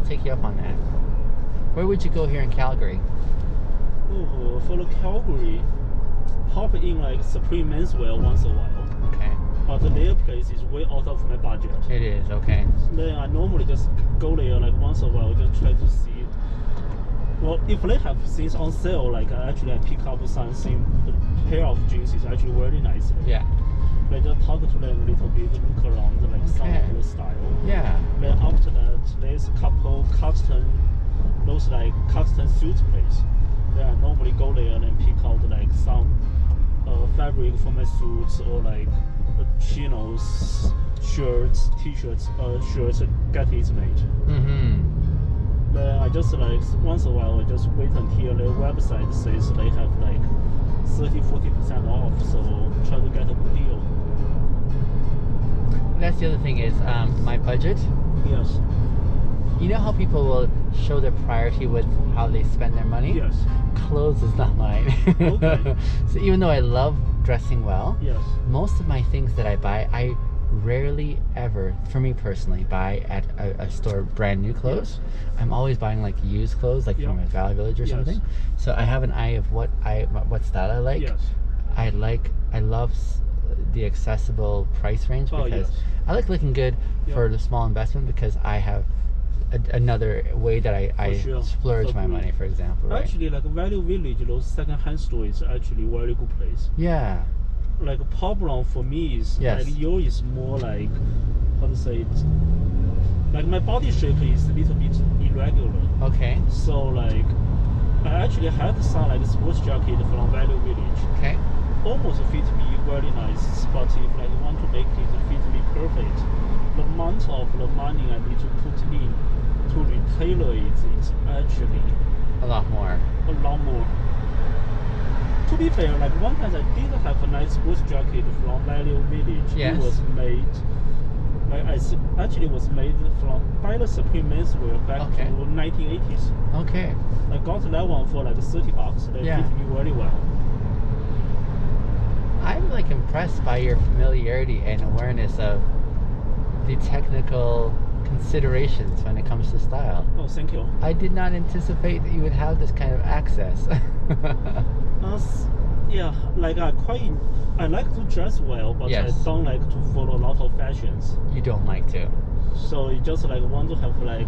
take you up on that. Where would you go here in Calgary? Oh, for the Calgary, pop in like Supreme Menswear once a while. Okay. But their place is way out of my budget. It is, okay. Then I normally just go there like once a while, just try to see. Well, if they have things on sale, like I pick up something, a pair of jeans is actually very nice. Yeah. Like just talk to them a little bit, look around, like some of the style. Yeah. Then after that, there's a couple those like custom suit place. Then I normally go there and pick out like some fabric for my suits or like chinos, shirts, t-shirts, shirts, get it made. Then I just like once a while I just wait until the website says they have like 30-40% off, so try to get a good deal. That's the other thing is my budget. Yes. You know how people will show their priority with how they spend their money? Yes. Clothes is not mine. Okay. So even though I love dressing well, Yes. most of my things that I buy, I rarely ever, for me personally, buy at a store brand new clothes. Yes. I'm always buying like used clothes, like from a Valley Village or something. So I have an eye of what style I like. Yes. I love the accessible price range because I like looking good for the small investment because I have another way that I splurge my money, for example. Right? Actually, like Valley Village, those second-hand stores is actually a very good place. Yeah. Like problem for me is like yours is more like how to say it. Like my body shape is a little bit irregular. Okay. So like I actually had some like sports jacket from Valley Village. Okay. Almost fit me very nice, but if like you want to make it fit me perfect, the amount of the money I need to put in to retailor it is actually a lot more. To be fair, like one time I did have a nice sports jacket from Valley Village. Yes. It was made, like actually was made by the Supreme Menswear back to 1980s. Okay. I got that one for like $30. They fit me very well. I'm like impressed by your familiarity and awareness of the technical considerations when it comes to style. Oh, thank you. I did not anticipate that you would have this kind of access. Yeah, like I like to dress well, but I don't like to follow a lot of fashions. You don't like to. So you just like want to have like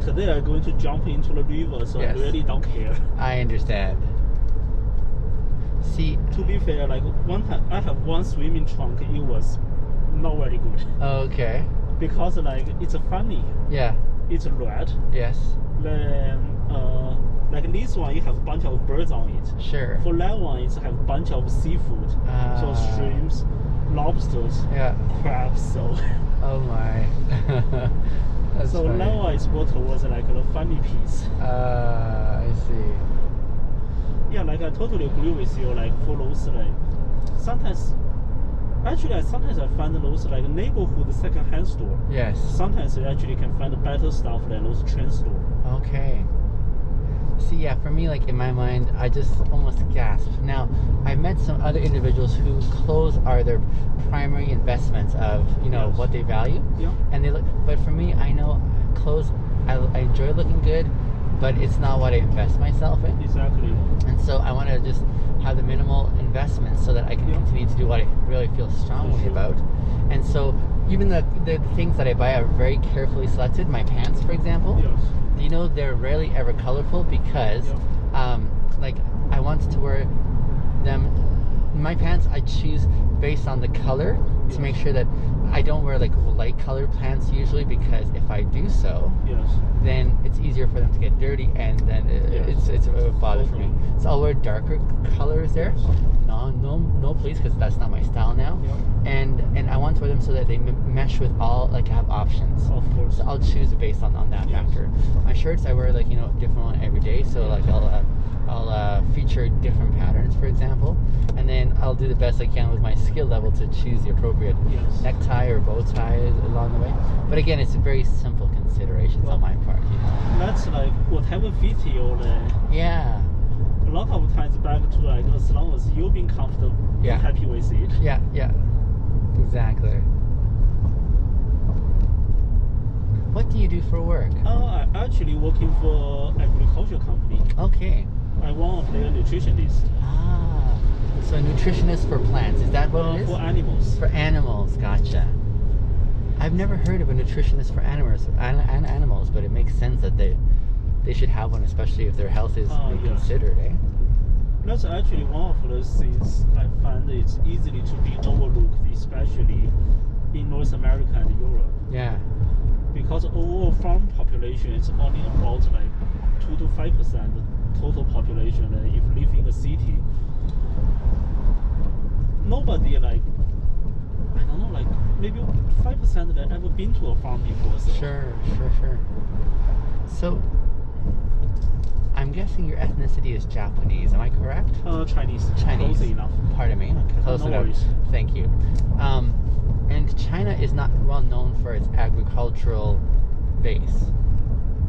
today I'm going to jump into the river, so I really don't care. I understand. See, to be fair, like one time I have one swimming trunk, it was not very good. Okay. Because like it's funny. Yeah. It's red. Yes. Then like this one, you have a bunch of birds on it. Sure. For that one, it have a bunch of seafood. So shrimps, lobsters, crabs. So. Oh my. That's so funny. that one is what was like a funny piece. I see. Yeah, like I totally agree with you. Like for those like sometimes I find those like neighborhood second-hand store. Yes. Sometimes you actually can find better stuff than those chain store. Okay. See, yeah, for me, like in my mind, I just almost gasped. Now, I've met some other individuals whose clothes are their primary investments of, what they value. Yeah. And they look, but for me, I know clothes, I enjoy looking good, but it's not what I invest myself in. Exactly. And so I want to just have the minimal investment so that I can continue to do what I really feel strongly about. And so even the things that I buy are very carefully selected. My pants, for example, they're rarely ever colorful because like I want to wear them. My pants I choose based on the color to make sure that I don't wear like light colored pants usually, because if I do so, then it's easier for them to get dirty, and then it's a bother for me. So I'll wear darker colors there. No, please, because that's not my style now. And I want to wear them so that they mesh with all, like have options. Of course. So I'll choose based on that factor. My shirts I wear like different one every day. So like I'll feature different patterns, for example, and then I'll do the best I can with my skill level to choose the appropriate necktie or bow tie along the way. But again, it's very simple considerations on my part. That's like whatever fit you. Yeah. A lot of times back to like as long as you've been comfortable, you're happy with it. Yeah. Exactly. What do you do for work? I actually working for agriculture company. Okay. I'm one of their nutritionists. Ah, so a nutritionist for plants. Is that what it is? For animals. For animals, gotcha. I've never heard of a nutritionist for animals, but it makes sense that they should have one, especially if their health is Yes. considered, eh? That's actually one of the things I find it's easily to be overlooked, especially in North America and Europe. Yeah. Because overall farm population is only about like 2 to 5% total population. And if you live in a city, nobody like, I don't know, like maybe 5% that ever been to a farm before. So. Sure. So, I'm guessing your ethnicity is Japanese. Am I correct? Chinese. Chinese. Close enough. Pardon me. Close No enough. worries. Thank you. And China is not well known for its agricultural base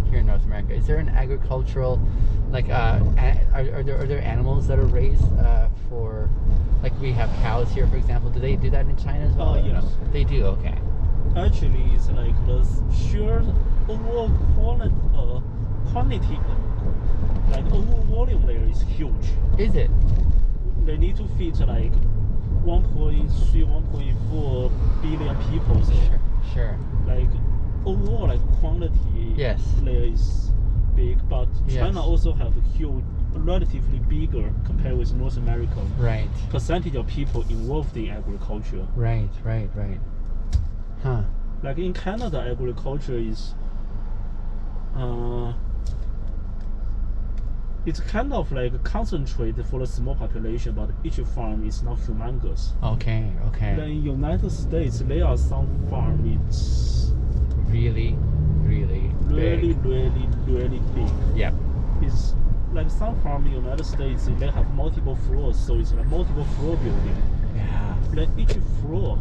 here in North America. Is there an agricultural, like, are there animals that are raised for, like we have cows here, for example? Do they do that in China as well? Yes. They do. Okay. Actually, it's like the sheer overall quantity, like overall volume there is huge. Is it? They need to feed like 1.3, 1.4 billion people. So Sure. like overall like quantity Yes. there is big, but Yes. China also have a huge, relatively bigger compared with North America. Right. Percentage of people involved in agriculture. Right. Huh. Like in Canada, agriculture is it's kind of like concentrated for a small population, but each farm is not humongous. Okay. Then in United States, there are some farms it's Really really big. Yep. It's like some farm in United States, they have multiple floors, so it's like multiple floor building. Yeah. Then each floor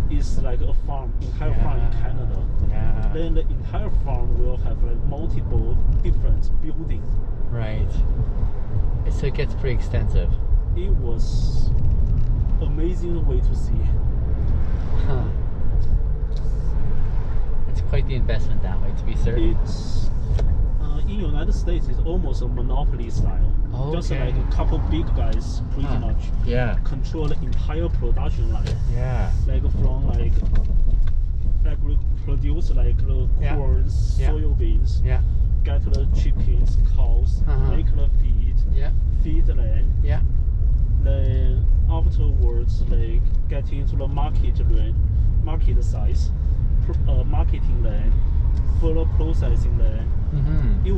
is like a farm, entire farm in Canada. Yeah. Then the entire farm will have like multiple different buildings. Right. So it gets pretty extensive. It was amazing way to see. Huh. It's quite the investment that way, to be certain. It's in United States, it's almost a monopoly style. Just Okay. like a couple big guys pretty Huh. much Yeah. control the entire production line. Yeah. Like from like produce like the Yeah. corns, Yeah. soybeans, Yeah. get the chickens, cows, Uh-huh. make the Yeah. feed the land. Yeah. Then afterwards, like get into the market size, marketing land, further processing land. Mm-hmm. It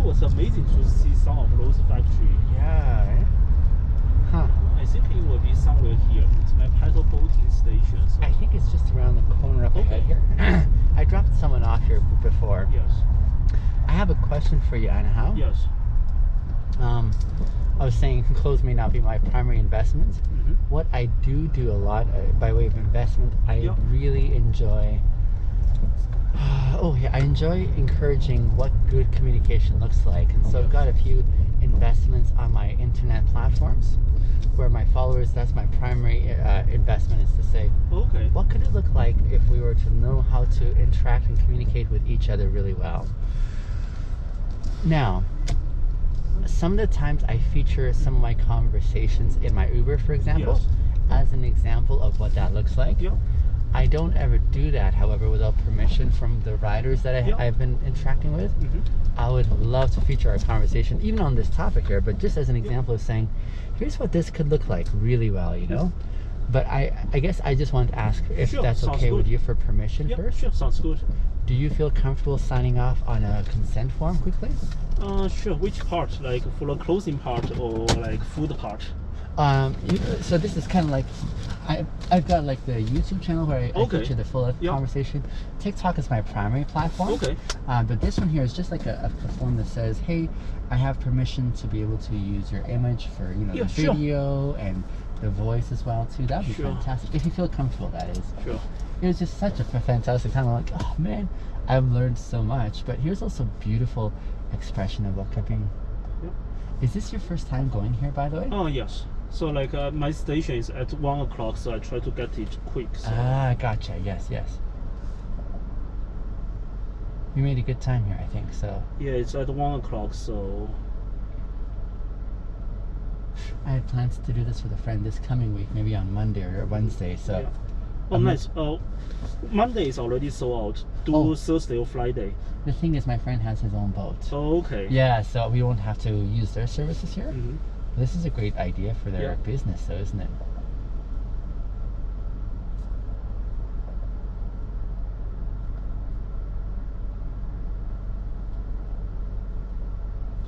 was amazing to see some of those factories. Yeah. Eh? Huh. I think it will be somewhere here. It's my paddle boating station. So. I think it's just around the corner up ahead here. I dropped someone off here before. Yes. I have a question for you, Anhao. Yes. I was saying clothes may not be my primary investment. Mm-hmm. What I do a lot by way of investment, I Yeah. really enjoy. I enjoy encouraging what good communication looks like, and so I've got a few investments on my internet platforms where my followers, that's my primary investment, is to say, Okay. what could it look like if we were to know how to interact and communicate with each other really well? Now, some of the times I feature some of my conversations in my Uber, for example, Yes. as an example of what that looks like. Yeah. I don't ever do that, however, without permission from the riders that Yeah. I've been interacting with. Mm-hmm. I would love to feature our conversation, even on this topic here, but just as an example of saying, here's what this could look like really well, you know? But I guess I just want to ask if Sure, that's sounds okay with good. you for permission Yeah, first. sure, sounds good. Do you feel comfortable signing off on a consent form quickly? Sure. Which part? Like for the closing part or like food part? So this is kind of like I've got like the YouTube channel where I Okay. feature the full Yeah. conversation. TikTok is my primary platform. Okay. But this one here is just like a form that says, hey, I have permission to be able to use your image for Yeah, the sure. video and the voice as well too. That'd be Sure. fantastic if you feel comfortable. That is. Sure. It was just such a fantastic time. I'm like, oh man, I've learned so much. But here's also beautiful expression of cooking. Yeah. Is this your first time going here, by the way? Oh yes. So like my station is at 1 o'clock, so I try to get it quick. So. Gotcha. Yes. We made a good time here, I think. So Yeah, it's at 1 o'clock, so I had plans to do this with a friend this coming week, maybe on Monday or Wednesday. So yeah. Oh, nice. Monday is already sold out. Do Thursday or Friday. the thing is, my friend has his own boat. Oh, okay. Yeah, so we won't have to use their services here. Mhm. This is a great idea for their business, though, isn't it?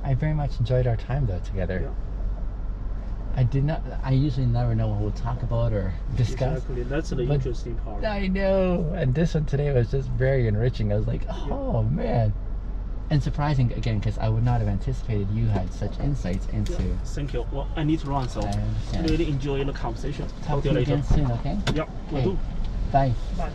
I very much enjoyed our time, though, together. Yeah. I usually never know what we'll talk about or discuss. Exactly. That's the interesting part. I know. And this one today was just very enriching. I was like, oh, man. And surprising, again, because I would not have anticipated you had such insights into... Yeah. Thank you. Well, I need to run, so I understand. really enjoy the conversation. Talk to you later. again soon, okay? Yeah, will Okay. do. Bye. Bye.